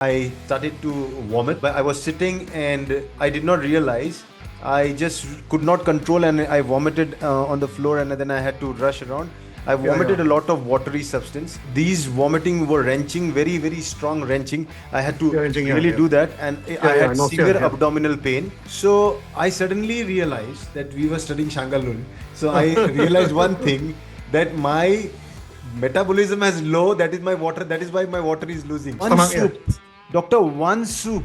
I started to vomit, but I was sitting and I did not realize. I just could not control and I vomited on the floor, and then I had to rush around. I vomited Yeah, a lot of watery substance. These vomiting were wrenching, very, very strong wrenching. I had to really yeah. do that, and I Yeah, had nausea, severe yeah. abdominal pain. So I suddenly realized that we were studying Shang Han Lun. So I realized one thing, that my metabolism is low. That is my water. That is why my water is losing. One Stomach, yeah. soup, doctor. One soup,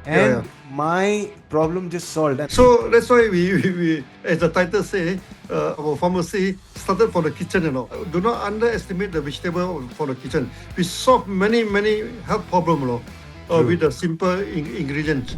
Yeah. and my problem just solved. And So that's why we as the title say, our pharmacy started from the kitchen, Do not underestimate the vegetable for the kitchen. We solve many health problems, true. with the simple ingredients.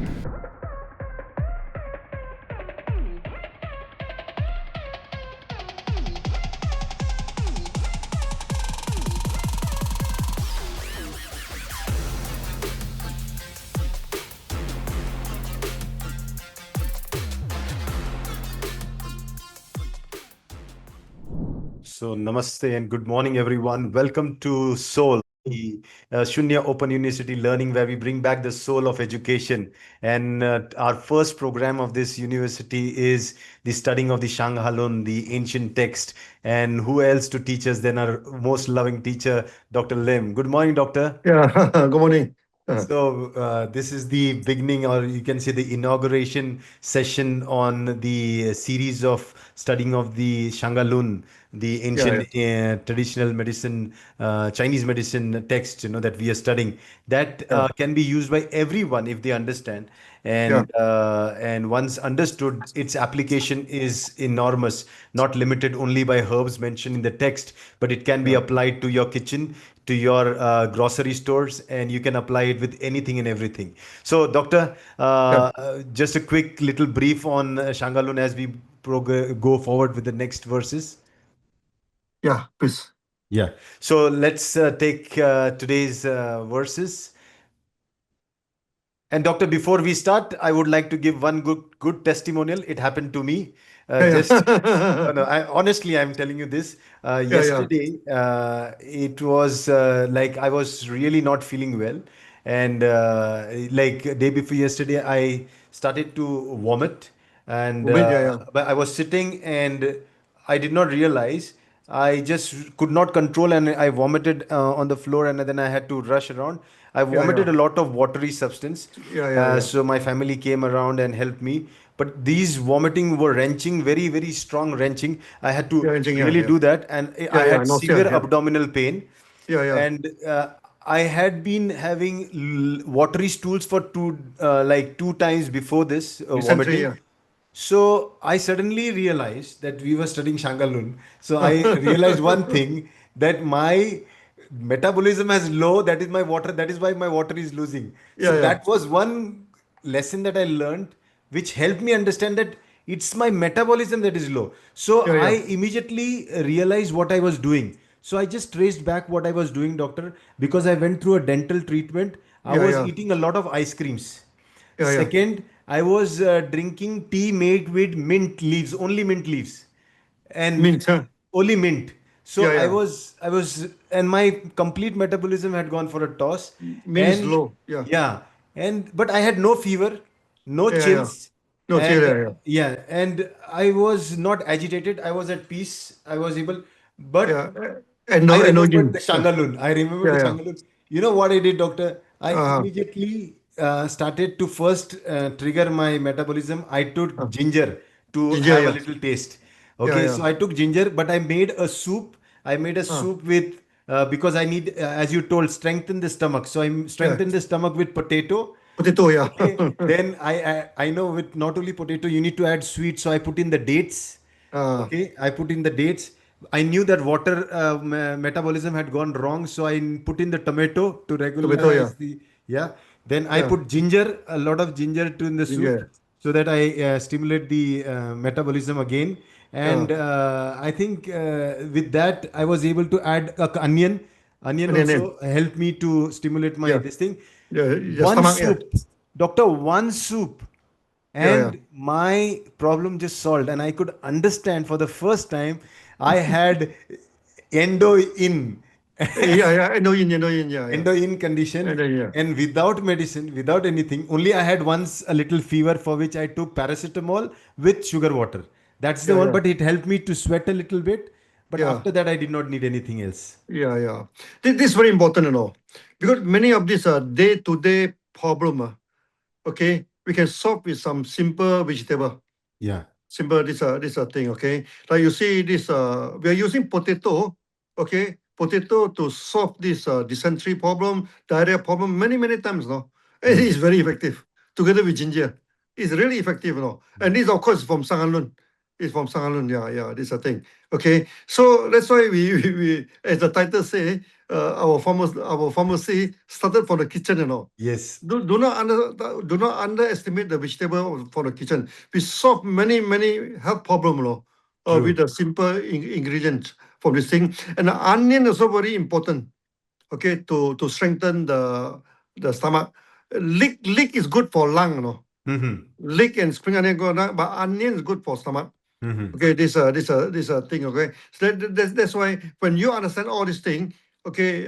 So, namaste and good morning, everyone. Welcome to Soul, the Shunya Open University Learning, where we bring back the soul of education. And our first program of this university is the studying of the Shang Han Lun, the ancient text. And who else to teach us than our most loving teacher, Dr. Lim? Good morning, Doctor. Yeah, good morning. So, this is the beginning, or you can say the inauguration session on the series of studying of the Shangalun, the Yeah, ancient traditional medicine, Chinese medicine text, that we are studying. That yeah, can be used by everyone if they understand. yeah, And once understood, its application is enormous, not limited only by herbs mentioned in the text, but it can be yeah, applied to your kitchen, to your grocery stores, and you can apply it with anything and everything. So, Doctor, yeah, just a quick little brief on Shangalun as we go forward with the next verses. yeah, please. Yeah. So let's take today's verses. And doctor, before we start, I would like to give one good testimonial. It happened to me. Yeah, Just yeah. no, honestly, I'm telling you this. Yeah. Yesterday, it was like I was really not feeling well, and like day before yesterday, I started to vomit, and Moment, yeah. but I was sitting and I did not realize. I just could not control and I vomited on the floor, and then I had to rush around. I vomited Yeah. a lot of watery substance. Yeah. So my family came around and helped me. But these vomiting were wrenching, very, very strong wrenching. I had to really Yeah. do that. And I had Nausea, severe yeah. abdominal pain. Yeah. And I had been having watery stools for like two times before this Recently, vomiting. yeah. So I suddenly realized that we were studying Shangalun. So I realized one thing, that my metabolism is low. That is my water. That is why my water is losing. So Yeah. that was one lesson that I learned, which helped me understand that it's my metabolism that is low. So I Yeah. immediately realized what I was doing. So I just traced back what I was doing, doctor, because I went through a dental treatment. I was Yeah. eating a lot of ice creams. Yeah. Second, I was drinking tea made with mint leaves, only mint leaves, and Mint, huh? only mint. So I Yeah. was, I was, and my complete metabolism had gone for a toss, Mint is and low. Yeah. yeah, and but I had no fever, no Yeah. chills, No, and yeah. yeah, and I was not agitated. I was at peace. I was able, but Yeah. And I no, and no remembered gym. the Yeah. Shangalun. I remembered the Yeah. Shangalun. You know what I did, doctor? I Uh, immediately started to first trigger my metabolism. I took uh, ginger to Ginger, have a yeah. little taste. Okay, Yeah. so I took ginger, but I made a soup. I made a Uh, soup with because I need, as you told, strengthen the stomach. So I yeah. strengthened the stomach with potato. Potato, yeah. Okay, then I know with not only potato you need to add sweet, so I put in the dates. uh, Okay, I put in the dates. I knew that water metabolism had gone wrong, so I put in the tomato to Tomato, yeah. regularize the, yeah. Then I Yeah. put ginger, a lot of ginger to in the soup, Ginger. so that I stimulate the metabolism again. Yeah. And I think with that I was able to add onion. Onion And then, also helped me to stimulate my yeah. this thing. The One stomach, yeah. soup, doctor, one soup, Yeah. and my problem just solved, and I could understand for the first time. I had endo in, Yeah. I know, yeah. Endo-in condition, Yeah. and without medicine, without anything. Only I had once a little fever for which I took paracetamol with sugar water. That's the one, Yeah. but it helped me to sweat a little bit. But Yeah. after that, I did not need anything else. Yeah. This is very important, because many of these are day-to-day problem. Okay, we can solve with some simple vegetable. Yeah. Simple this thing, okay? Like you see this we are using potato, okay? Potato to solve this dysentery problem, diarrhea problem many times, no? And it Hmm. is very effective together with ginger. It's really effective, no? And this of course is from Shang Han Lun. It's from Shang Han Lun, yeah, this is a thing. Okay. So that's why we as the title say, our pharmacy started from the kitchen, Yes. do not underestimate the vegetable for the kitchen. We solve many health problem, with True. the simple ingredients from this thing. And the onion also very important. Okay, to strengthen the stomach. Leek is good for lung, Hmm. Leek and spring onion good, but onion is good for stomach. Hmm. Okay, this thing. Okay, so that's why when you understand all these things, okay,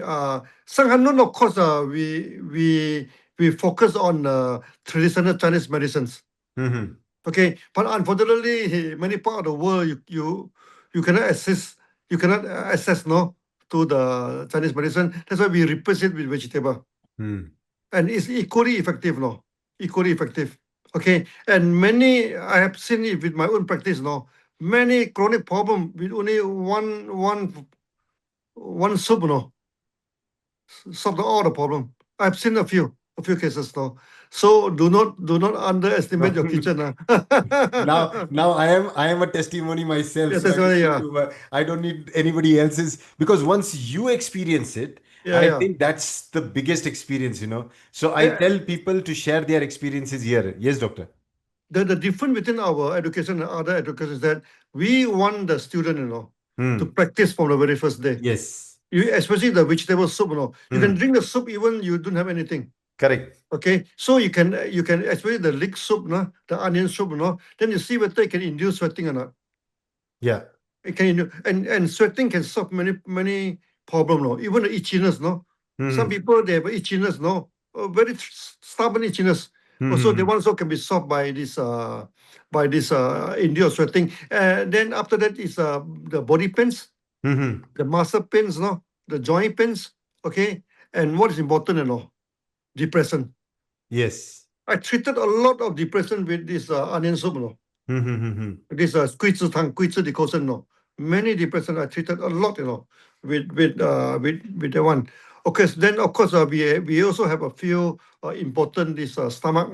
Sanghanun, of course, we focus on traditional Chinese medicines. Hmm. Okay, but unfortunately, many part of the world you cannot access, no, to the Chinese medicine. That's why we replace it with vegetable, Hmm. and it's equally effective, no, equally effective. Okay, and many I have seen it with my own practice, no, many chronic problem with only one soup, no, solve all the problem. I've seen a few cases, no. So do not underestimate your kitchen, Now I am a testimony myself, Yeah, so that's I why. don't need Yeah, to I don't need anybody else's, because once you experience it, yeah, I yeah. think that's the biggest experience. So I Eh, tell people to share their experiences here. Yes, doctor. the difference between our education and other education is that we want the student, to Hmm. practice from the very first day. Yes. Especially the vegetable soup, you can Hmm. drink the soup even you don't have anything. Correct. Okay, so you can especially the leek soup, no, the onion soup, then you see whether it can induce sweating or not. Yeah. It can and sweating can solve many problem, no. Even the itchiness, no. Some Hmm. people they have itchiness, no, very stubborn itchiness. Also, the Hmm. one also can be solved by this induced sweating. Then after that is the body pains, Hmm. Hmm. the muscle pains, no, the joint pains. Okay, and what is important, depression. Yes. I treated a lot of depression with this onion soup, no. Hmm. Hmm. Hmm. Hmm. This 桂枝汤、桂枝 decoction, many depression I treated a lot, with that one. Okay, so then of course we also have a few important this stomach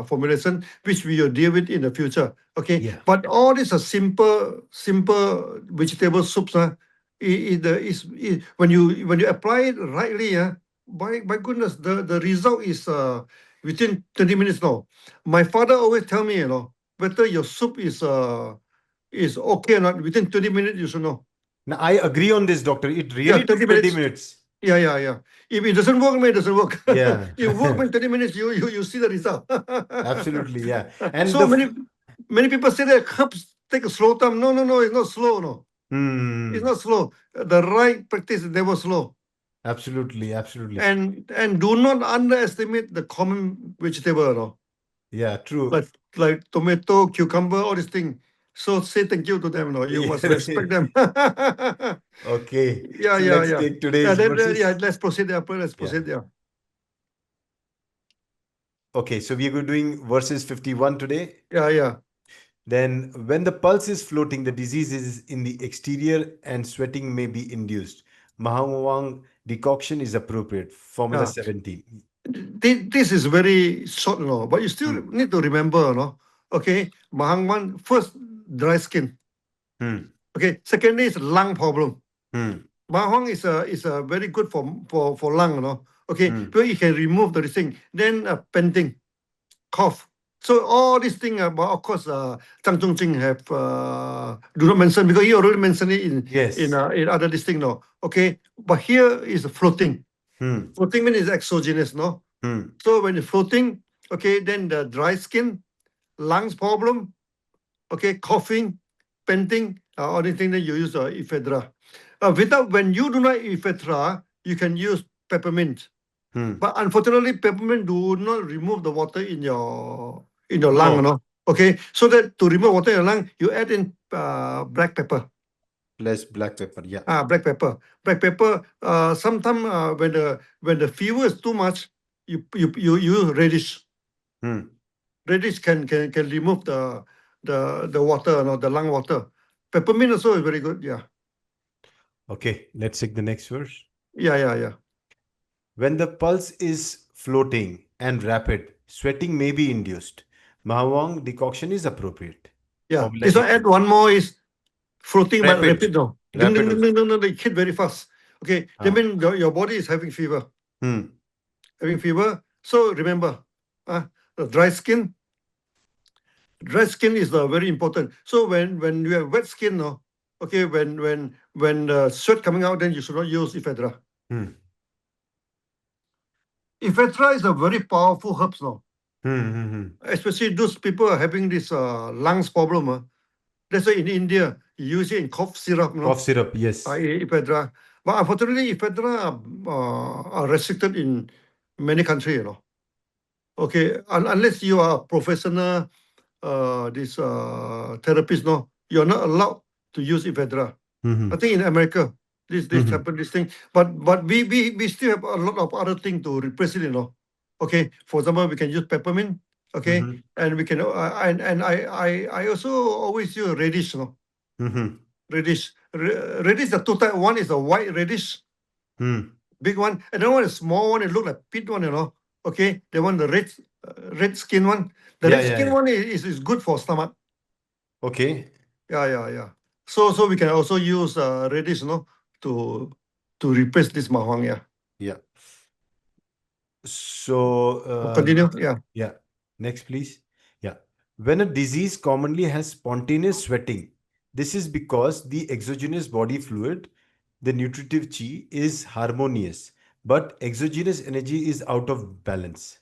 formulation which we will deal with in the future. Okay, Yeah. but all these are simple vegetable soups. When you apply it rightly, by goodness, the result is within 20 minutes now. My father always tell me, whether your soup is okay or not. Within 20 minutes, you should know. Now I agree on this, doctor. It Yeah, really 20 took 20 minutes. minutes. Yeah. If it doesn't work, man, it doesn't work. Yeah. If work, man, 20 minutes, you see the result. Absolutely. Yeah. And So many people say that herbs take a slow time. No, it's not slow. No, it's hmm. not slow. The right practice is never slow. Absolutely. Absolutely. And do not underestimate the common vegetable. No, Yeah. True. like like tomato, cucumber, all these things. So say thank you to them. No, you must respect them. Okay. Yeah, So yeah, let's yeah. take Yeah, today's yeah, verses. let's proceed. Yeah, let's Yeah. proceed. Yeah. Okay. So we are doing verses 51 today. Yeah. Then, when the pulse is floating, the disease is in the exterior and sweating may be induced. Mahawang decoction is appropriate. Formula Yeah. 17. This is very short, but you still Hmm. need to remember, Okay, Mahangman, first, dry skin. Hmm. Okay, secondly is lung problem. Hmm. Mahang is a very good for lung, Okay, Hmm. because you can remove the thing. Then panting, cough. So all these things, but of course, Zhang Zhongjing have do not mention because he already mentioned it Yes. in other this thing, no. Okay, but here is floating. Hmm. Floating means exogenous, no. Hmm. So when it's floating, okay, then the dry skin, lungs problem, okay, coughing, panting, or anything that you use ephedra. Without when you do not eat ephedra, you can use peppermint. Hmm. But unfortunately, peppermint do not remove the water in your lung, you Oh, know. Okay, so that to remove water in your lung, you add in black pepper. less black pepper. Yeah. Black pepper. Black pepper. Sometimes when the fever is too much, you use radish. Hmm. Radish can remove the water, you know, the lung water. Peppermint also is very good. Yeah, Okay, let's take the next verse. yeah. When the pulse is floating and rapid, sweating may be induced. Mahawang decoction is appropriate. Yeah. This one add Formalization. one more is floating but Rapid. rapid now. Ding, Rapid ding, ding, also. ding, ding, ding, they hit very fast. Okay, that Ah. means your body is having fever. Hmm. Having fever. So remember, the dry skin is very important. So when you have wet skin, no, okay, when sweat coming out, then you should not use ephedra. Hmm. Ephedra is a very powerful herbs, no. Hmm. Hmm. Hmm. Especially those people are having this lungs problem. That's why in India you use it in cough syrup, Cough no, syrup. Yes. ephedra. But unfortunately, ephedra are restricted in many countries, you know. Okay, unless you are a professional this therapist, no, you're not allowed to use ephedra. Hmm. I think in America, this Hmm. happen this thing, but we still have a lot of other things to replace it, you know. Okay, for example, we can use peppermint. Okay, Hmm. and we can and I also always use radish, you know. Hmm. Radish the two type. One is a white radish, Hmm. big one, and then one is small one. It look like pit one, you know. Okay, the one the red skin one. The Yeah. red Yeah. skin Yeah. one is good for stomach. Okay. Yeah. So we can also use radish, you know, to replace this mahwang. Yeah. Yeah. So, Continue. Yeah. yeah. Next, please. Yeah. When a disease commonly has spontaneous sweating, this is because the exogenous body fluid, the nutritive chi, is harmonious, but exogenous energy is out of balance.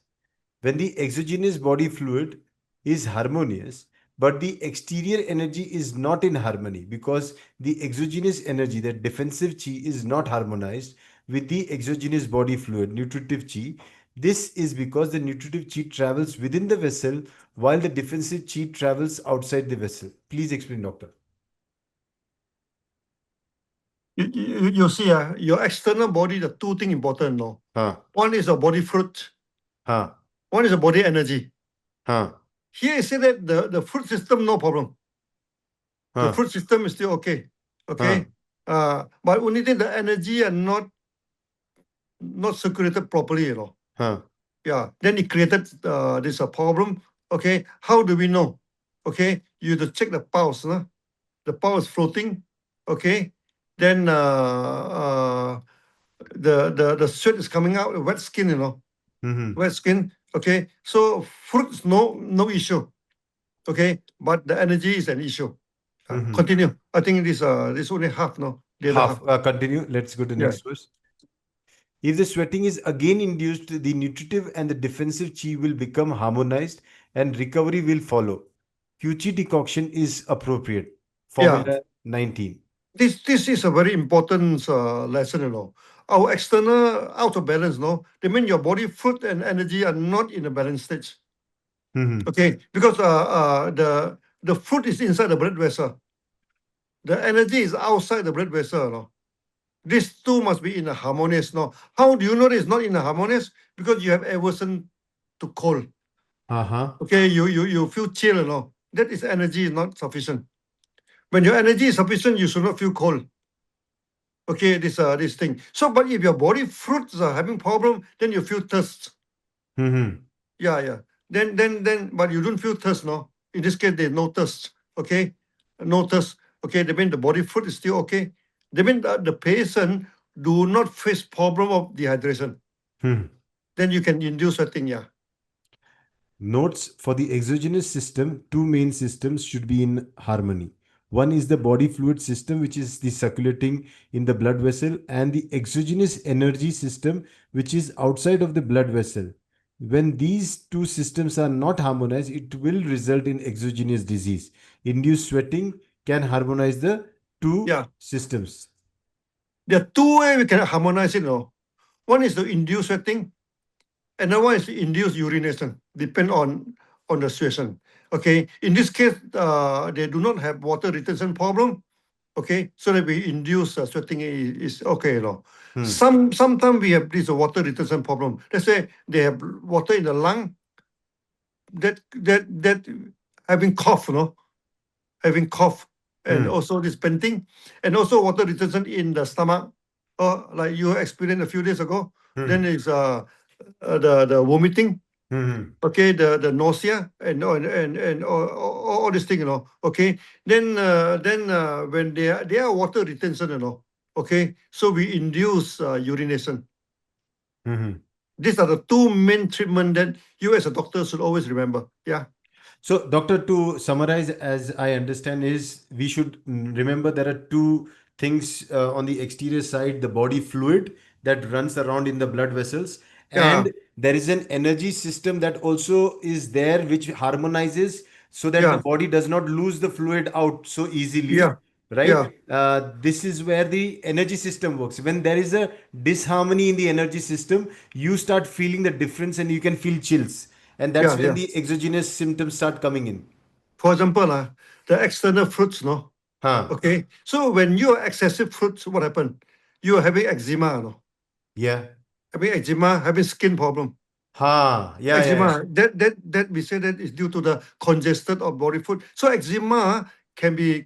When the exogenous body fluid is harmonious, but the exterior energy is not in harmony because the exogenous energy, the defensive chi, is not harmonized with the exogenous body fluid, nutritive chi. This is because the nutritive chi travels within the vessel while the defensive chi travels outside the vessel. Please explain, doctor. You see, your external body, the two things important, no. Huh, One is a body fruit, huh, one is a body energy. huh, Here I say that the fruit system, no problem. The huh, fruit system is still okay. huh, Okay. But only thing the energy are not circulated properly, you know. huh. Yeah. Then it created this problem. Okay. How do we know? Okay. You have to check the pulse, no? The pulse floating. Okay. Then the sweat is coming out, wet skin, you know, Mm-hmm. wet skin. Okay, so fruits no issue. Okay, but the energy is an issue. Mm-hmm. Continue. I think this only half, no, the other half. Half. Continue. Let's go to the Yeah, next verse. If the sweating is again induced, the nutritive and the defensive chi will become harmonized and recovery will follow. QC decoction is appropriate. yeah. Formula 19. This is a very important lesson, you know. Our external out of balance, no. They mean your body food and energy are not in a balanced stage. Hmm. Okay, because the food is inside the blood vessel. The energy is outside the blood vessel, no. These two must be in a harmonious. Now, how do you know it's not in a harmonious? Because you have aversion to cold. Uh-huh. Okay, you feel chill, you know. That is energy is not sufficient. When your energy is sufficient, you should not feel cold. Okay, this thing. So, but if your body fruits are having problem, then you feel thirst. Hmm. Yeah. But you don't feel thirst, no. In this case, there's no thirst. Okay, no thirst. Okay, that means the body fruit is still okay. That means the patient do not face problem of dehydration. Hmm. Then you can induce sweating. Yeah. Notes for the exogenous system, two main systems should be in harmony. One is the body fluid system, which is the circulating in the blood vessel, and the exogenous energy system, which is outside of the blood vessel. When these two systems are not harmonized, it will result in exogenous disease. Induced sweating can harmonize the two Yeah. systems. There are two ways we can harmonize it. No, one is to induce sweating, another one is to induce urination. Depend on the situation. Okay, in this case, they do not have water retention problem. Okay, so that we induce sweating is okay. No, Hmm. sometimes we have this water retention problem. Let's say they have water in the lung that having cough. No, having cough, and Hmm. also this panting, and also water retention in the stomach, or like you experienced a few days ago. Then Hmm. is the vomiting, Hmm. okay, the nausea, and all this thing, okay. Then when they are water retention, okay, so we induce urination. Hmm. These are the two main treatment that you as a doctor should always remember. Yeah, So, doctor, to summarize, as I understand, is we should remember there are two things on the exterior side: the body fluid that runs around in the blood vessels, yeah, and there is an energy system that also is there, which harmonizes so that the yeah, body does not lose the fluid out so easily. yeah, Right? yeah, This is where the energy system works. When there is a disharmony in the energy system, you start feeling the difference and you can feel chills. And that's yeah, when yeah. the exogenous symptoms start coming in. For example, the external fruits, no. Huh. Okay, so when you are excessive fruits, what happen? You are having eczema, no. Yeah. Having eczema, having skin problem. Ha. Yeah, yeah, yeah. Eczema, that we say that is due to the congested of body fluid. So eczema can be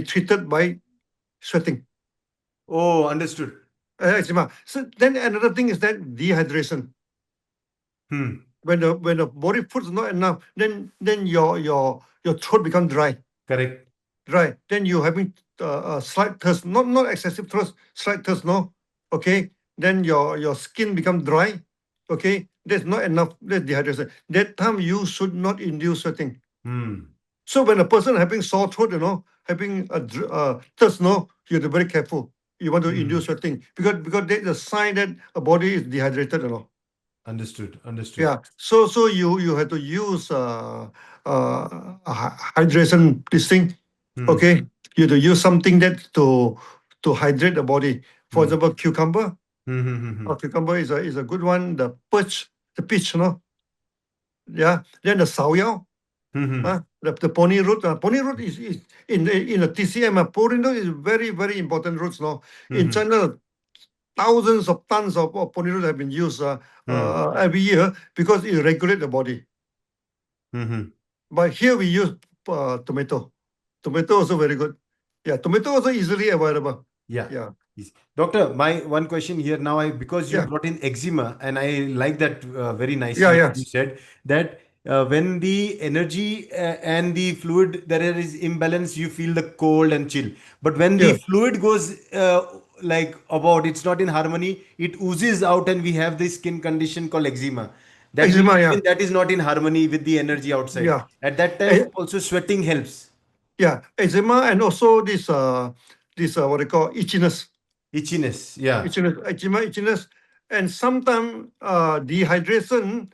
treated by sweating. Oh, understood. Eczema. So then another thing is that dehydration. Hmm. When the body fluid is not enough, then your throat become dry. Correct. Dry. Then you having a slight thirst, not excessive thirst, slight thirst, no. Okay. Then your skin become dry. Okay. There's not enough. That's dehydration. That time you should not induce sweating. Hmm. So when a person having sore throat, having a thirst, no, you have to be very careful. You want to induce Hmm. sweating because that's a sign that a body is dehydrated, Understood. Understood. Yeah. So you have to use hydration this thing. Hmm. Okay. You have to use something that to hydrate the body. For Hmm. example, cucumber. Hmm. Hmm. Hmm. Hmm. Cucumber is a good one. The peach, Yeah. Then the saoyao. Hmm. Hmm. The pony root. Pony root is in the TCM. Pony root is very, very important roots. No, in Hmm. China, thousands of tons of pony root have been used Hmm. every year because it regulates the body. Hmm. Hmm. But here we use tomato. Tomato also very good. Yeah, tomato also easily available. Yeah. Yeah, Yes. Doctor, my one question here now, because you yeah, brought in eczema, and I like that very yeah, nicely. yeah, You said that when the energy and the fluid there is imbalance, you feel the cold and chill. But when the yeah. fluid goes like about, it's not in harmony, it oozes out, and we have this skin condition called eczema. That means Eczema, even yeah, that is not in harmony with the energy outside. yeah, At that time, Eh, also sweating helps. yeah. Eczema and also this what they call itchiness, Itchiness, yeah, eczema, itchiness, and sometimes dehydration.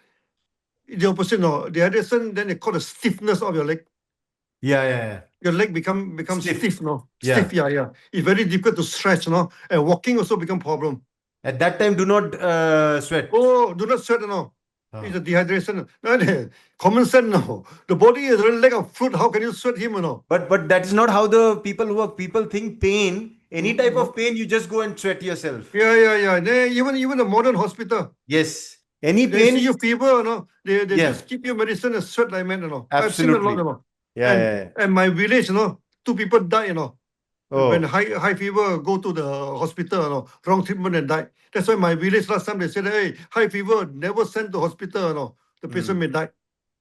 The opposite, no, dehydration. Then they call the stiffness of your leg. yeah, yeah, yeah. Your leg become Stiff, stiff, no, stiff. yeah. Yeah, yeah. It's very difficult to stretch, no, and walking also become problem. At that time, do not sweat. Oh, do not sweat, no. It's Ah. a dehydration. No, no. Common sense, no. The body is really like a fruit. How can you sweat him, no? But that is not how the people work. People think pain, any type Mm, of pain, you just go and sweat yourself. Yeah, yeah, yeah. Even the modern hospital, Yes. Any they see pain, you fever, no. They yeah, just give you medicine and sweat like man, I've seen a lot, absolutely. Yeah, And yeah, yeah. and my village, two people died, when Oh. high fever go to the hospital, wrong treatment and die. That's why my village last time they said, hey, high fever never send to hospital, the patient Hmm. may die.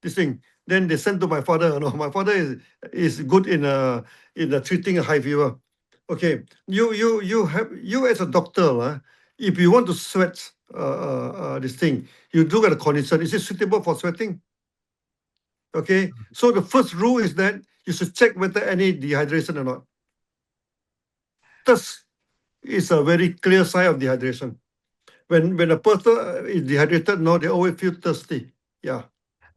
This thing. Then they sent to my father. My father is good in treating a high fever. Okay, you as a doctor, if you want to sweat this thing, you look at the condition. Is it suitable for sweating? Okay, so the first rule is that you should check whether any dehydration or not. Thus, is a very clear sign of dehydration. When a person is dehydrated, no, they always feel thirsty. Yeah.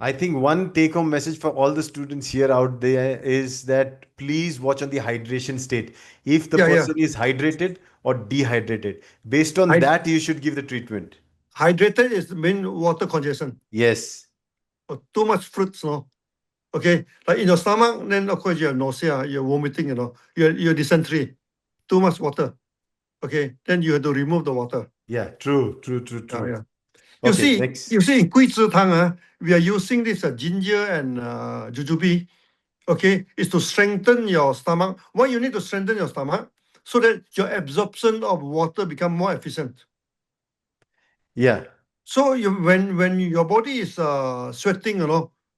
I think one take home message for all the students here out there is that please watch on the hydration state. If the Yeah, yeah. person is hydrated or dehydrated, based on Hy- that, you should give the treatment. Hydrated is mean water congestion Yes, or too much fruits, no? Okay, like in your stomach, then of course you have nausea, you're vomiting, you're dysentery, too much water. Okay, then you have to remove the water. yeah, true, true, true, Yeah, true. yeah. You Okay, see, next. you see in 桂枝汤, we are using this ginger and jujube. Okay, is to strengthen your stomach. Why you need to strengthen your stomach? So that your absorption of water become more efficient. Yeah, So when your body is sweating,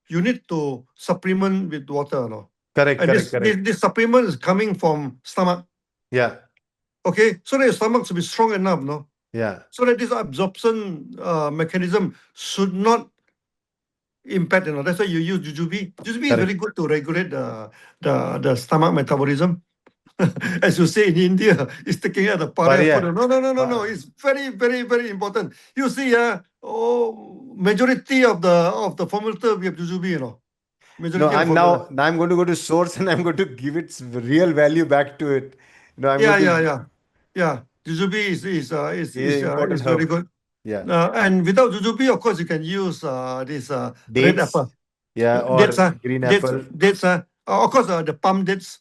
you need to supplement with water, correct, and correct, correct. this supplement is coming from stomach. Yeah, Okay, so that your stomach should be strong enough, yeah, so that this absorption mechanism should not impact. That's why you use jujube. Jujube is very correct. good to regulate the stomach metabolism. As you say in India, it's taking out the But pariah food. yeah, No, no, no, no, no. uh, It's very, very, very important. You see, majority of the formula we have jujube, no, Majority of I'm formula. now I'm going to go to source and I'm going to give its real value back to it. I'm Yeah, going yeah, to yeah, yeah. Jujube is important very herb. good. Yeah, And without jujube, of course, you can use this red dates. apple, Yeah, dates, or green dates, apple. dates. Of course, the palm dates.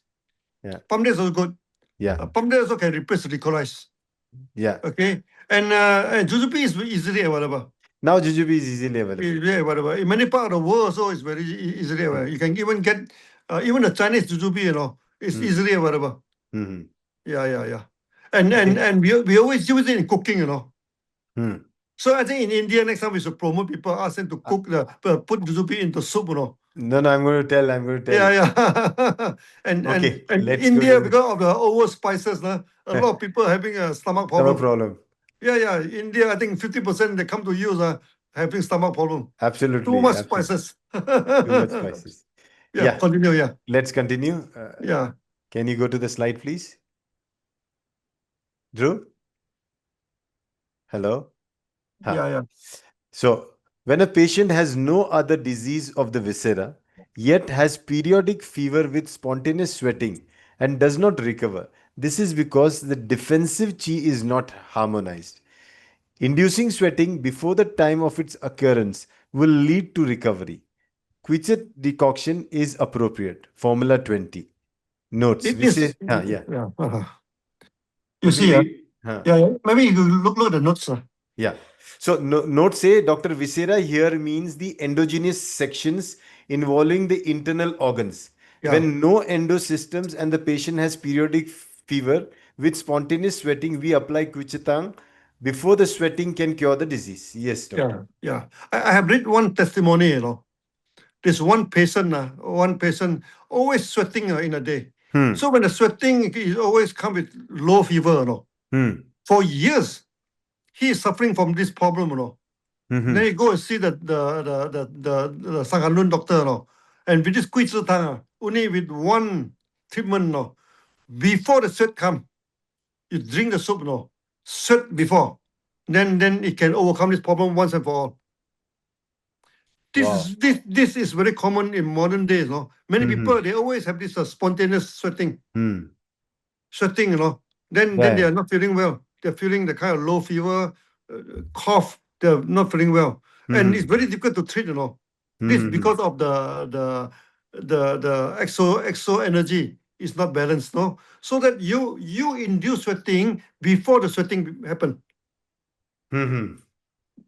Yeah, Palm dates also good. yeah, Palm dates also can replace licorice. yeah. Okay, and jujube is easily available. Now jujube is easily available. Easily available in many parts of the world. Also, it's very easily available. You can even get even the Chinese jujube. It's Mm-hmm. easily available. Mm-hmm. Yeah, yeah, yeah. And and Okay. and we always use it in cooking. Hmm. So I think in India next time we should promote people, ask them to Uh, cook put jujube into soup. no, no, I'm going to tell. I'm going to Yeah, tell. yeah. and and Okay, and let's go to India, the because of the over spices, a lot of people having a stomach stomach problem. problem. Yeah, yeah. India, I think 50% they come to use having stomach problem. Too Absolutely, much absolutely. spices. Too much spices. Yeah, Yeah, continue. Yeah, let's continue. yeah, Can you go to the slide, please? Drew? Hello? yeah, Huh. yeah, So, when a patient has no other disease of the viscera, yet has periodic fever with spontaneous sweating and does not recover, this is because the defensive chi is not harmonized. Inducing sweating before the time of its occurrence will lead to recovery. Quichet decoction is appropriate. Formula 20. Notes. We This, say, yeah. yeah. You Could you see, read? Huh. yeah, yeah. Maybe you look at the notes. Yeah. So note say Dr. Viscera here means the endogenous sections involving the internal organs. Yeah, When no endosystems and the patient has periodic fever with spontaneous sweating, we apply Quichetang before the sweating can cure the disease. Yes, doctor. yeah, yeah. I have read one testimony. This one patient always sweating in a day. Hmm. So when the sweating is always come with low fever, Hmm. for years he is suffering from this problem. Then Hmm. you go and see the Shang Han Lun doctor, and with this 桂枝汤, only with one treatment, before the sweat come, you drink the soup, sweat before, then it can overcome this problem once and for all. This Wow. is this is very common in modern days, Many Hmm. people they always have this spontaneous Hmm. sweating, Then they Yeah. are not feeling well. They're feeling the kind of low fever, cough. They're not feeling well, and it's Hmm. very difficult to treat. This Hmm. because of the exo energy is not balanced, So that you induce sweating before the sweating happen. Hmm.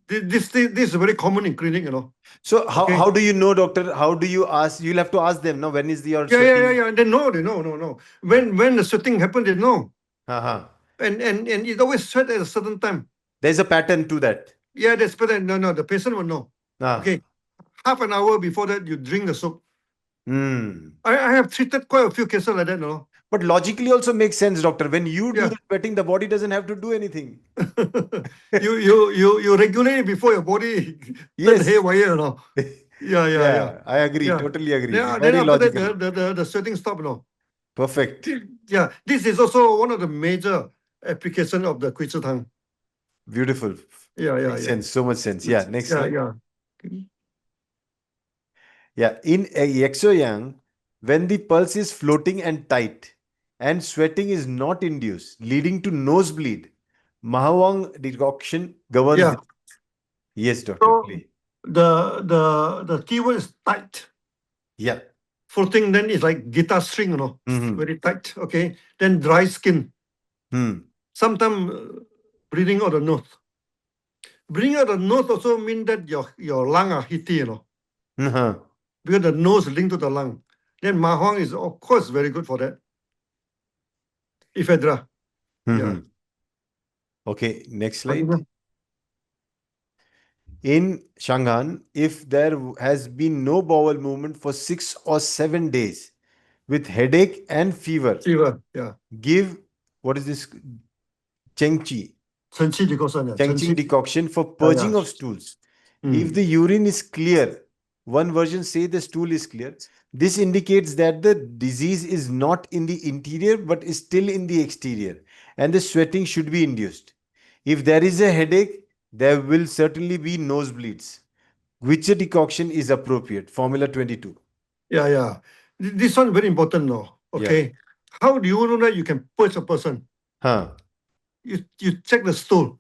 This is very common in clinic. So Okay. how do you know, doctor? How do you ask? You'll have to ask them. Now, when is your Yeah, yeah, yeah, sweating? yeah. They know, no. When the sweating happen, they know. Uh-huh. And it always sweat at a certain time. There's a pattern to that. Yeah, that's better. No, the patient will know. Ah. Okay, half an hour before that, you drink the soup. Hmm. I have treated quite a few cases like that, But logically also makes sense, doctor. When you do Yeah. the sweating, the body doesn't have to do anything. you regulate it before your body turn Yes. haywire. Yeah, yeah, yeah, Yeah, I agree. yeah. Totally agree. Then Very after that, logical. the sweating stop. Perfect. Yeah, this is also one of the major application of the 桂枝汤. Beautiful. Yeah, yeah, Makes yeah. sense. So much sense. Yeah. Next Yeah, slide. yeah. Yeah, in exo-yang, when the pulse is floating and tight and sweating is not induced, leading to nosebleed, Mahawang decoction governs this. Yeah. Yes, doctor, So please. the keyword is tight. Yeah. Floating then is like guitar string, Mm-hmm. very tight. Okay. Then dry skin. Hmm. Sometimes breathing out the nose. Breathing out the nose also mean that your lung are heaty, Uh-huh. because the nose linked to the lung. Then Ma Huang is of course very good for that. Ephedra. Yeah. Mm-hmm. Okay, next slide. Continue. In Shangan, if there has been no bowel movement for 6 or 7 days with headache and fever, Fever. Yeah. give what is this? Chengchi, 晨气 decoction. Yeah. Chengching 晨气. decoction for Yeah. Yeah. purging of stools. If Mm. the urine is clear, one version say the stool is clear. This indicates that the disease is not in the interior but is still in the exterior, and the sweating should be induced. If there is a headache, there will certainly be nosebleeds. Which decoction is appropriate? Formula 22. Yeah. Yeah. This one very important, no. Yeah. Okay. How do you know that you can purge a person? Huh. You check the stool.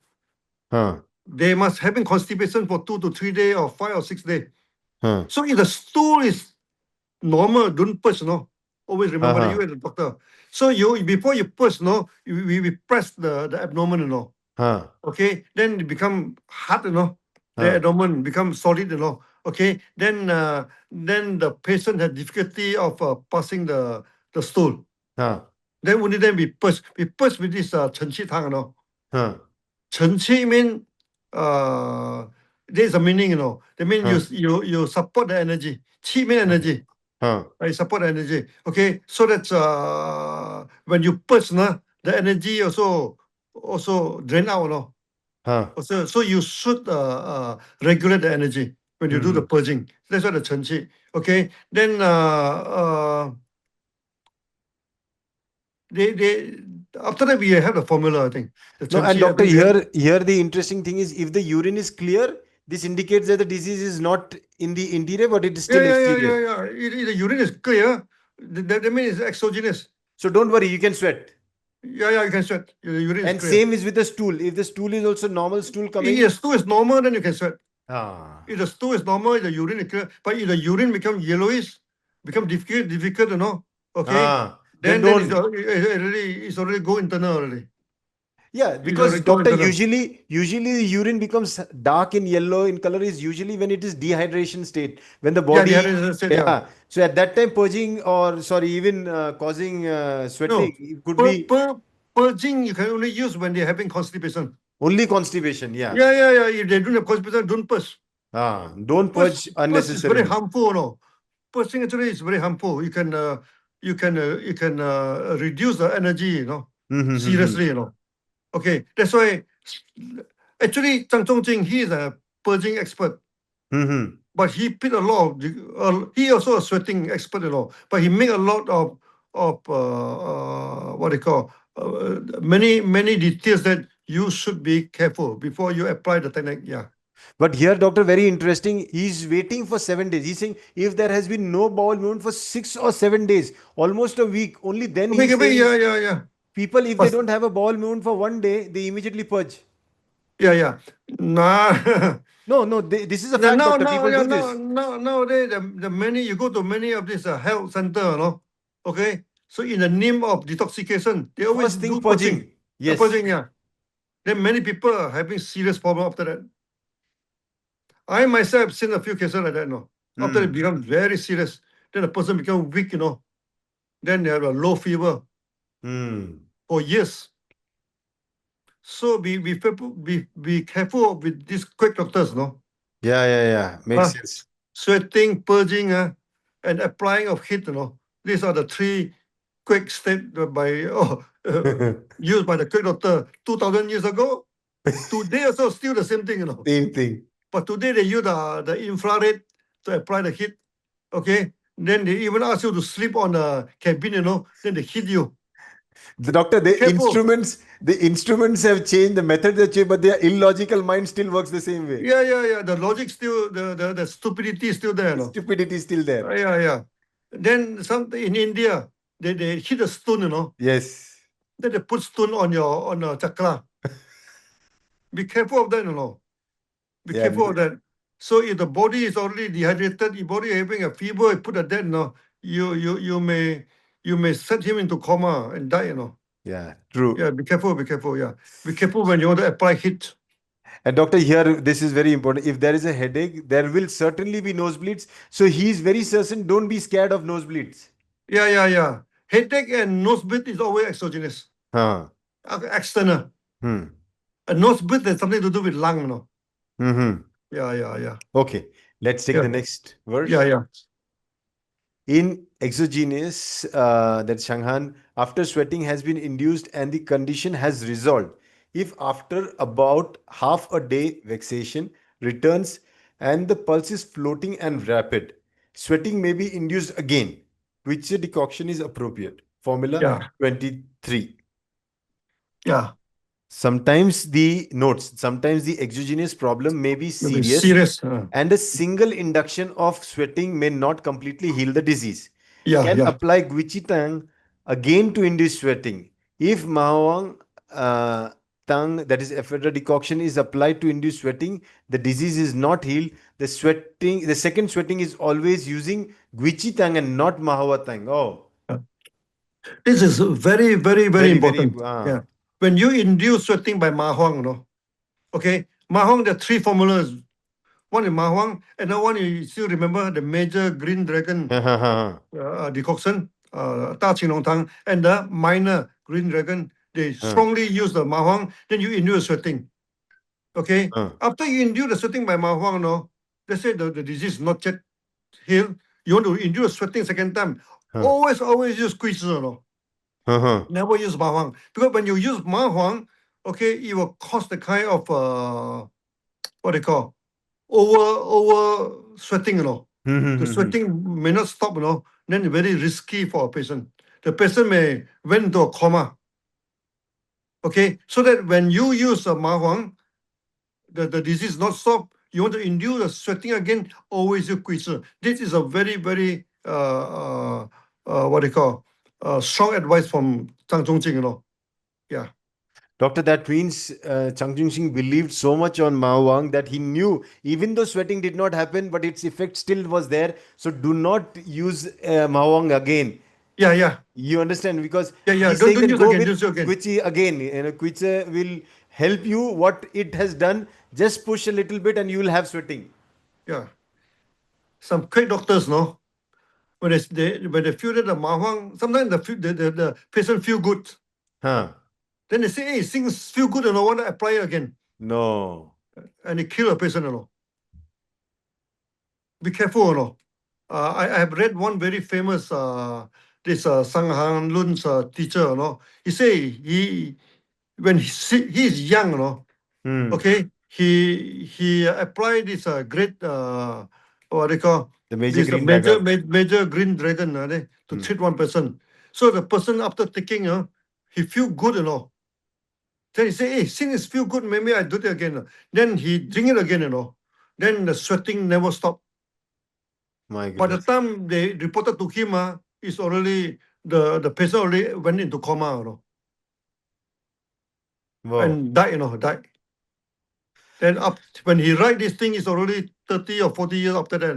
Huh. They must having constipation for 2 to 3 days or 5 or 6 days. Huh. So if the stool is normal, don't push, no. Always Huh. remember that you Huh. as a doctor. So you before you push, no, we press the abdomen, Huh. Okay, then it become hard, The Huh. abdomen become solid, Okay, then the patient had difficulty of passing the stool. Huh. Then only then we push. We push with this 承气汤, Huh. 承气 mean there's a meaning, That means Huh. you support the energy. Qi mean Okay. energy. Huh. I support the energy. Okay, so that when you push, the energy also drain out, Huh. Also, so you should regulate the energy when you do the Mm-hmm. purging. That's what the 承气. Okay, then they after that we have the formula. I think the No, and 承气. I doctor, think we have. here the interesting thing is if the urine is clear, this indicates that the disease is not in the interior, but it is Yeah, still yeah, yeah, exterior. yeah, yeah. The urine is clear. That means it's exogenous. So don't worry, you can sweat. Yeah, yeah, you can sweat. The urine is And clear. same is with the stool. If the stool is also normal stool If coming, the stool is normal, then you can sweat. ah, If the stool is normal, the urine is clear. But if the urine become yellowish, become difficult, Okay, then then it's, don't. it's already go internal already. Yeah, It's because already go doctor, internal. usually the urine becomes dark in yellow in color is usually when it is dehydration state, when the Yeah, body, dehydration state, yeah. yeah. So at that time, purging or sorry, even causing sweating, No, it could be purging you can only use when they're having constipation. only constipation. Yeah. Yeah, yeah, yeah. If they don't have constipation, don't purge. Don't Purge, purge purge is very unnecessarily. harmful, Purging actually is very harmful. You can reduce the energy, Mm-hmm. seriously, Okay, that's why actually Zhang Zhongjing, he is a purging expert, Mm-hmm. but he put a lot of he also a sweating expert, but he make a lot of what they call many details that you should be careful before you apply the technique. Yeah. But here, doctor, very interesting. He's waiting for 7 days. He's saying if there has been no bowel movement for 6 or 7 days, almost a week, only then Okay, he's okay, saying yeah, yeah, yeah. people, if they But don't have a bowel movement for one day, they immediately purge. yeah, yeah. Nah. No, no, this is a Yeah, fact, now, doctor. now, People yeah, do now, this. now, nowadays, the many you go to many of these health center, Okay, so in the name of detoxification, they always First thing, do purging. purging. Yes. Purging, yeah. Then many people are having serious problem after that. I myself have seen a few cases like that, After it Hmm. becomes very serious, then the person become weak, Then they have a low fever Hmm. for years. So be careful with these quick doctors, Yeah, yeah, yeah. Makes Ah, sense. sweating, purging, and applying of heat, These are the three quick steps by used by the quick doctor 2,000 years ago. Today also still the same thing, Same thing. But today they use the infrared to apply the heat. Okay. Then they even ask you to sleep on the cabin, Then they hit you. The doctor, Be the careful. instruments, The instruments have changed, the methods have changed, but their illogical mind still works the same way. Yeah, yeah, yeah. The logic still, the stupidity is still there, The no? stupidity is still there. Yeah, yeah. Then some in India, they hit a stone, Yes. Then they put stone on your chakra. Be careful of that, Be Yeah. careful of that. So if the body is already dehydrated, if body having a fever, you put a dead, you may set him into coma and die, Yeah. True. Yeah, be careful, yeah. Be careful when you want to apply heat. And doctor, here this is very important. If there is a headache, there will certainly be nosebleeds. So he is very certain. Don't be scared of nosebleeds. Yeah, yeah, yeah. Headache and nosebleed is always exogenous, Huh. external. Hmm. A nosebleed has something to do with lung, Hmm. Yeah, yeah, yeah. Okay. Let's take Yeah, the next yeah, verse. yeah. In exogenous, that Shanghan, after sweating has been induced and the condition has resolved, if after about half a day vexation returns and the pulse is floating and rapid, sweating may be induced again. Which decoction is appropriate? Formula Yeah, 23. yeah. Sometimes the exogenous problem may be You'll be serious serious. and a single induction of sweating may not completely heal the disease. Yeah, Can yeah. apply Guichitang again to induce sweating. If Mahawang Tang, that is ephedra decoction, is applied to induce sweating, the disease is not healed. The second sweating is always using Guichitang and not Mahawatang. Oh, Yeah. This is very, very, very very, very. important. Yeah. When you induce sweating by Ma Huang, okay, Ma Huang, there are three formulas. One is Ma Huang, another one you still remember the major green dragon decoction, Da Qing Long Tang, and the minor green dragon. They strongly use the Ma Huang, then you induce sweating. Okay, after you induce the sweating by Ma Huang, let's say the disease is not yet healed, you want to induce sweating second time, always use quiz, never use Ma Huang. Because when you use Ma Huang, okay, it will cause the kind of, what they call, over sweating, The sweating may not stop, then very risky for a patient. The patient may went into a coma. Okay, so that when you use a Ma Huang, the disease not stop, you want to induce the sweating again, always use quiz. This is a very, very, what they call, strong advice from Zhang Zhongjing, Yeah. Doctor, that means Chang Jung Sing believed so much on Mao Wang that he knew, even though sweating did not happen, but its effect still was there. So do not use Mao Wang again. Yeah, yeah. You understand? Because Yeah, yeah. he's Don't saying don't that use go again. with Use again. Quichi again. Quichi will help you. What it has done, just push a little bit and you will have sweating. Yeah. Some great doctors, when they feel that the Ma Huang, sometimes the patient feel good. Huh. Then they say, hey, things feel good and I want to apply it again. No. And they kill a patient, Be careful, I have read one very famous this Shang Han Lun's teacher, He say when he's young, Hmm. okay, he applied this great what they call The major this green dagger. major green dragon to treat one person. So the person after taking, he feel good, Then he say, hey, since it feel good, maybe I do it again. Then he drink it again, Then the sweating never stop. My By the goodness. time they reported to him, it's already the patient already went into coma, Wow. and died, died. Then up when he write this thing, it's already 30 or 40 years after that,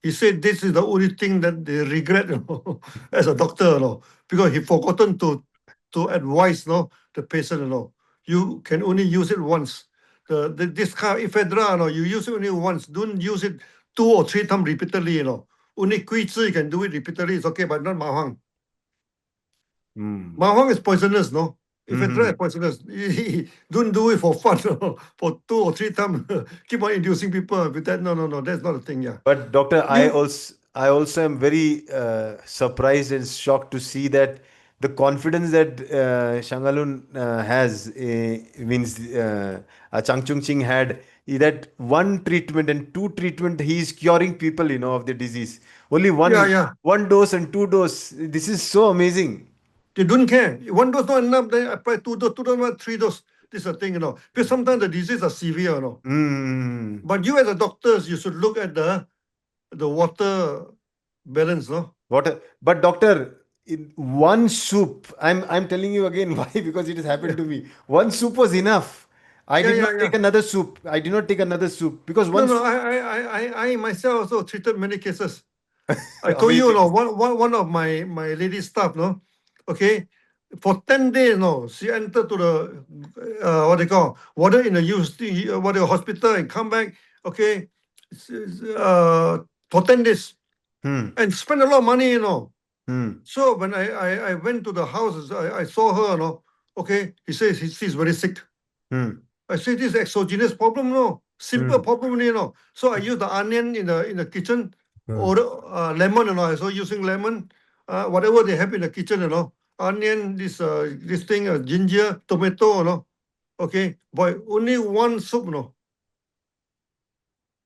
He said this is the only thing that they regret, as a doctor, because he forgotten to advise, the patient, You can only use it once. This kind of ephedra, you use it only once. Don't use it 2 or 3 times repeatedly, Only Gui you can do it repeatedly, it's okay, but not Mahang. Hmm. Mahang is poisonous, no? Ephedra Hmm. is poisonous. Don't do it for fun, for 2 or 3 times. Keep on inducing people with that. No, no, no, that's not a thing, yeah. But doctor, You, I also am very surprised and shocked to see that the confidence that Shangalun has means Chang Chung Ching had that one treatment and two treatment he is curing people of the disease. Only yeah, yeah. one dose and two dose. This is so amazing. They don't care. One dose not enough, then apply two dose, not three dose. This is the thing, Because sometimes the disease are severe. Mm. But you as a doctors, you should look at the water balance, no? But doctor, in one soup, I'm telling you again why, because it has happened Yeah, to me. One soup was enough. I yeah, did not yeah, take yeah. another soup. I did not take another soup because No, one no, soup. I myself also treated many cases. I told you, Amazing. one of my lady staff, no, okay, for 10 days, no, she entered to the what they call water in the university, what the hospital, and come back, okay, for 10 days, Hmm. and spend a lot of money. Hmm. So when I went to the house, I saw her, no, okay, he says she's very sick. Hmm. I say this exogenous problem, no. Simple Hmm. problem, So I use the onion in the kitchen, Hmm. or the, lemon, So using lemon, whatever they have in the kitchen, Onion, this thing, ginger, tomato, Okay, boy, only one soup,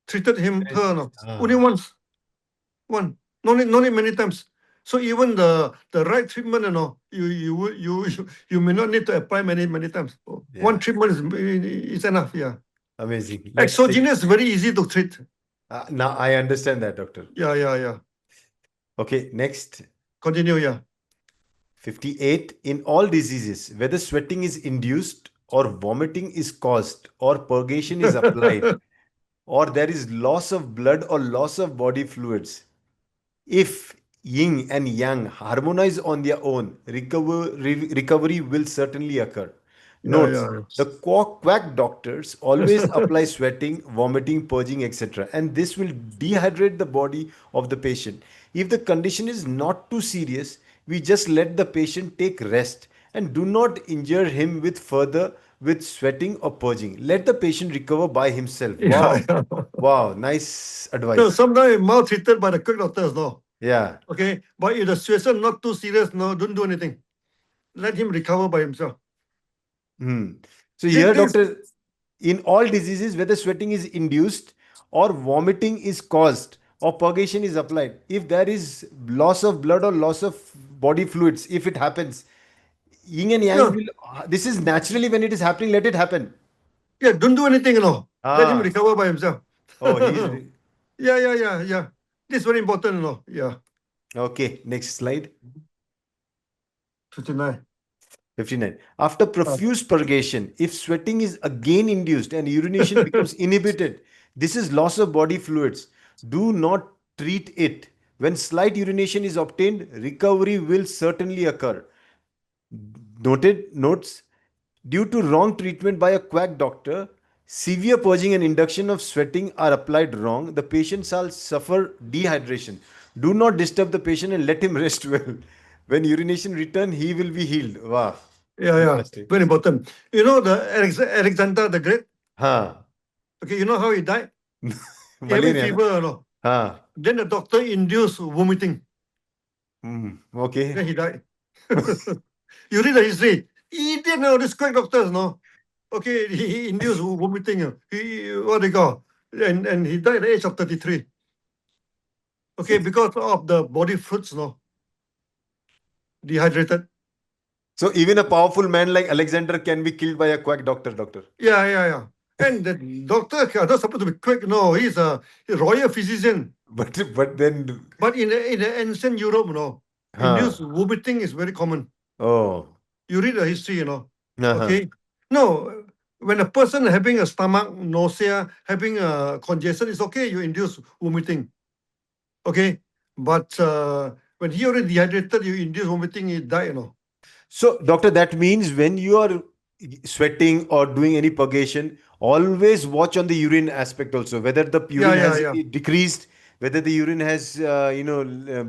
Treated her, no. Only Ah, once, one. No need many times. So even the right treatment, you may not need to apply many times. One yeah. treatment is enough, yeah. Amazing. Let's take. Exogenous very easy to treat. Now I understand that, doctor. Yeah, yeah, yeah. Okay, next. Continue, yeah. 58. In all diseases, whether sweating is induced or vomiting is caused or purgation is applied or there is loss of blood or loss of body fluids, if yin and yang harmonize on their own, recovery will certainly occur. Yeah, Notes: yeah, the quack doctors always apply sweating, vomiting, purging, etc., and this will dehydrate the body of the patient. If the condition is not too serious, we just let the patient take rest and do not injure him with further with sweating or purging. Let the patient recover by himself. yeah, Wow. yeah. Wow, nice No, advice. sometimes maltreated by the quick doctors, no. Yeah. Okay, but if the situation not too serious, no, don't do anything. Let him recover by himself. Hmm. So This, here, this, doctor, in all diseases, whether sweating is induced or vomiting is caused or purgation is applied, if there is loss of blood or loss of body fluids, if it happens, yin and yang yeah, will. This is naturally when it is happening. Let it happen. yeah, don't do anything, Let him Ah. recover by himself. Oh, he's Yeah, yeah, yeah, yeah. This is very important, Yeah. okay. Next slide. 59. 59. After Ah. profuse purgation, if sweating is again induced and urination becomes inhibited, this is loss of body fluids. Do not treat it. When slight urination is obtained, recovery will certainly occur. Noted notes: due to wrong treatment by a quack doctor, severe purging and induction of sweating are applied wrong. The patient shall suffer dehydration. Do not disturb the patient and let him rest well. When urination return, he will be healed. Wow, Yeah, yeah. fantastic. Very important. The Alexander the Great. Huh. Okay, you know how he died? He having Malaria, na? fever, Huh. Then the doctor induced vomiting. Okay. Then he died. You read the history. He didn't know this quack doctors, no. Okay, he induced vomiting. He what they call, and he died at the age of 33. Okay, because of the body fluids, dehydrated. So even a powerful man like Alexander can be killed by a quack doctor, doctor. Yeah, yeah, yeah. And the doctor are not supposed to be quick. No, he's a royal physician. But then, But in the ancient Europe, induced huh. vomiting is very common. Oh. You read the history, Uh-huh. Okay. No, when a person having a stomach nausea, having a congestion, it's okay. You induce vomiting, okay. But when he already dehydrated, you induce vomiting, he died, So, doctor, that means when you are sweating or doing any purgation, always watch on the urine aspect also, whether the Yeah, urine yeah, has yeah, decreased, whether the urine has,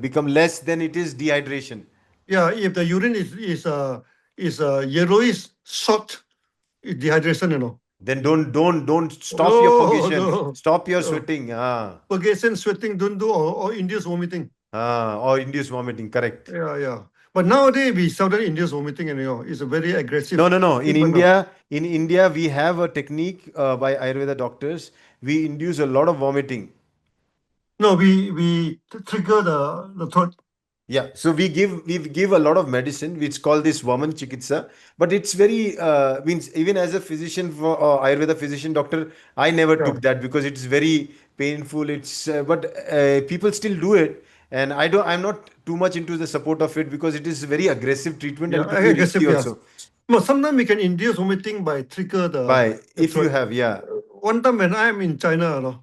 become less, then it is dehydration. yeah. If the urine is yellowish, short, it's dehydration, Then don't stop your Oh purgation, no, stop your no. sweating. Purgation, sweating, don't do or induce vomiting. Or induce vomiting. Correct. Yeah, yeah. But nowadays we seldom induce vomiting anymore. It's a very No, aggressive no, no. treatment now. In India, we have a technique by Ayurveda doctors. We induce a lot of vomiting. No, we trigger the throat. Yeah, so we give a lot of medicine. It's called this Vaman Chikitsa, but it's very means even as a physician for Ayurveda physician doctor, I never Yeah, took that because it's very painful. It's but people still do it, and I'm not too much into the support of it because it is very aggressive treatment yeah, and could be risky aggressive, yeah. also. But sometimes we can induce vomiting by trigger By the if you throat. have, yeah, One time when I'm in China,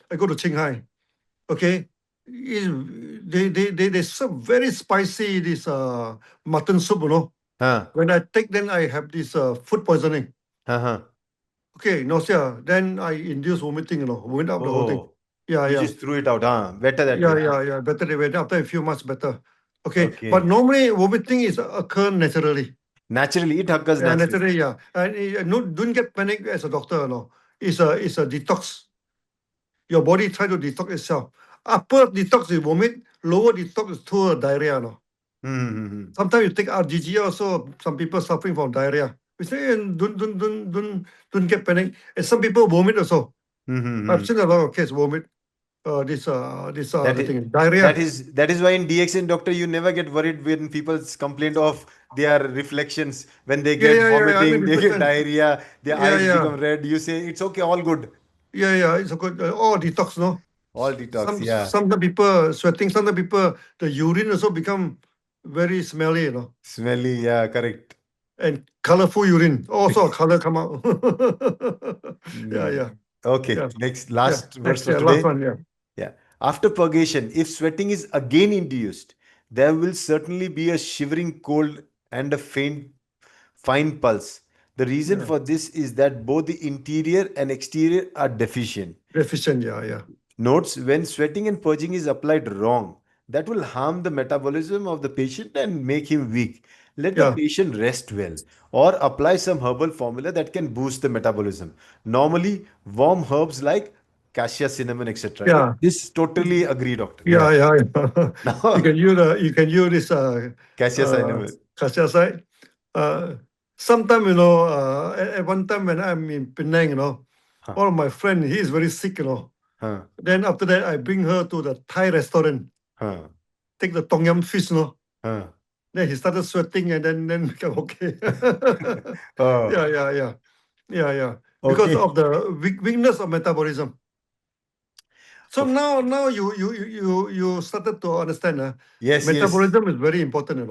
I go to Shanghai. Okay, is they serve very spicy this mutton soup. huh, When I take, then I have this food poisoning. huh. Okay, nausea. Then I induce vomiting. Vomit up the whole thing. Oh, Yeah, you yeah. just threw it out, huh? Better that Yeah, way, huh? yeah, yeah. Better the way. After I feel much better. Okay, but Okay, normally vomiting is occur naturally. naturally it occurs Yeah, naturally. naturally, yeah. And no, don't get panic as a doctor. No, it's a detox. Your body try to detox itself. Upper detox is vomit. Lower detox is through diarrhea. No, Hmm. sometimes you take RGG also. Some people suffering from diarrhea. We say don't get panic. And some people vomit also. I've Hmm. seen a lot of cases vomit. This That the is thing that diarrhea. is that is why in DXN doctor you never get worried when people complain of their reflections when they Yeah, get yeah, yeah, yeah. vomiting, they get 100%. diarrhea, their Yeah, eyes yeah. become red. You say it's okay, all good, Yeah, yeah, it's a good all detox, no. all detox. Yeah, Some the people sweating, some the people the urine also become very smelly, smelly. Yeah, correct. and colorful urine. Also a color come out. Yeah, Mm. yeah, Okay, yeah, next yeah. last verse Next, for yeah, last today. one, yeah, Yeah. After purgation, if sweating is again induced, there will certainly be a shivering cold and a faint fine pulse. The reason yeah. for this is that both the interior and exterior are deficient. Deficient, yeah, yeah, Notes when sweating and purging is applied wrong, that will harm the metabolism of the patient and make him weak. Let the yeah, patient rest well or apply some herbal formula that can boost the metabolism. Normally, warm herbs like cassia, cinnamon, etc. yeah, This totally agree, doctor. Yeah. yeah, yeah. Yeah. Now, You can use this cassia, cinnamon. cassia. Uh, Sometime, at one time when I'm in Penang, Huh, one of my friend, he is very sick, huh, Then after that, I bring her to the Thai restaurant, huh, take the tom yum fish, huh. Then he started sweating and then become okay. Oh, Yeah, yeah, yeah, yeah, yeah. Because okay. of the weakness of metabolism. So Okay. now you started to understand, Yes, yes. metabolism is very important,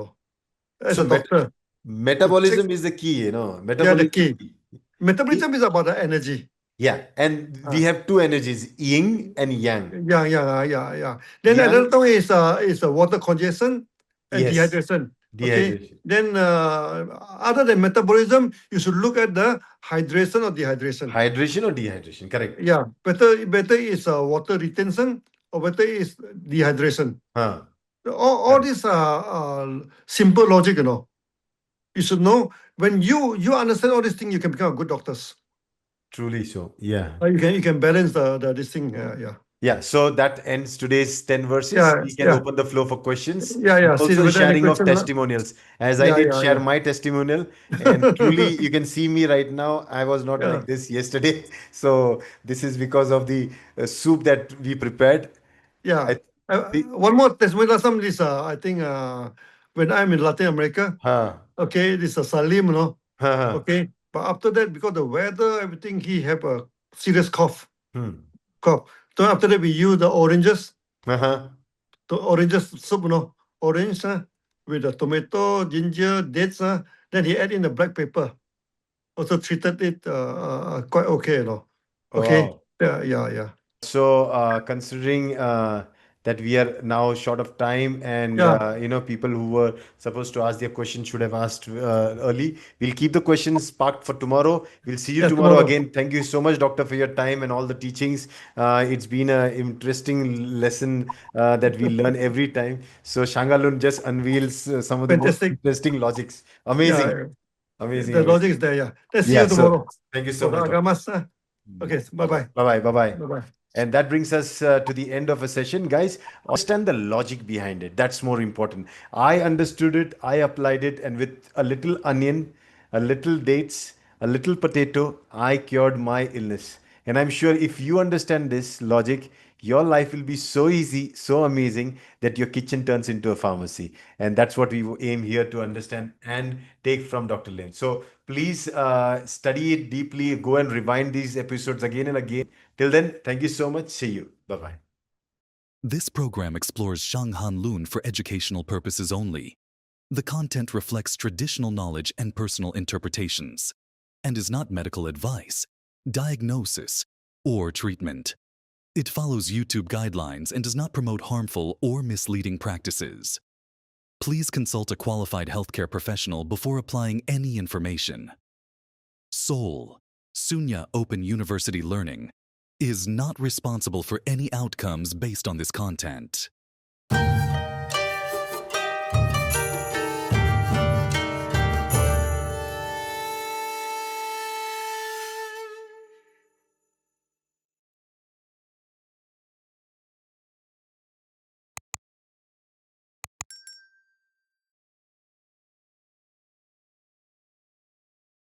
as So a doctor to check. metabolism is the key, you know. Yeah, the Metabolism is key. the key. Metabolism is about the energy. Yeah, and we Uh, have two energies, yin and yang. yeah, yeah, yeah, yeah. Then another Yang, thing is water congestion and yes, dehydration. Okay. dehydration. Then other than metabolism, you should look at the hydration or dehydration. Hydration or dehydration, correct. Yeah, better is water retention or better is dehydration. Huh, All correct. these are simple logic, You should know when you understand all these things, you can become a good doctors. Truly so. Yeah. You can balance the this thing. Yeah, yeah, Yeah, so that ends today's 10 verses. yeah, We can yeah, open the floor for questions yeah, and yeah. See also whether any sharing of question. testimonials. As I Yeah, did yeah, share yeah. my testimonial, and truly you can see me right now. I was not Yeah, like this yesterday. So this is because of the soup that we prepared. yeah. I think, One more testimony. Last time this I think when I'm in Latin America, huh, okay, this is Salim, huh, huh, okay. But after that, because the weather, everything, he have a serious hmm, cough. So after that, we use the oranges, uh-huh. the oranges soup, orange, with the tomato, ginger, dates, then he add in the black pepper. Also treated it quite okay, Okay. Wow. Yeah, yeah, yeah. So, considering that we are now short of time, and Yeah, people who were supposed to ask their questions should have asked early, we'll keep the questions parked for tomorrow. We'll see you yeah, tomorrow tomorrow. again. Thank you so much, Doctor, for your time and all the teachings. It's been an interesting lesson that we learn every time. So, Shangalun just unveils some of the most Fantastic. interesting logics. Amazing, Yeah, amazing, the logic amazing. is there. Yeah. Let's see Yeah. you So, tomorrow thank you so for the much, Doctor. agamas. Okay, Bye bye bye. bye. Bye bye. Bye bye. Bye bye. And that brings us to the end of a session, guys. Understand the logic behind it. That's more important. I understood it, I applied it, and with a little onion, a little dates, a little potato, I cured my illness. And I'm sure if you understand this logic, your life will be so easy, so amazing that your kitchen turns into a pharmacy. And that's what we aim here to understand and take from Dr. Lim. So please study it deeply, go and rewind these episodes again and again. Till then, thank you so much. See you. Bye bye. This program explores Shang Han Lun for educational purposes only. The content reflects traditional knowledge and personal interpretations, and is not medical advice, diagnosis, or treatment. It follows YouTube guidelines and does not promote harmful or misleading practices. Please consult a qualified healthcare professional before applying any information. Seoul, Sunya Open University Learning, is not responsible for any outcomes based on this content.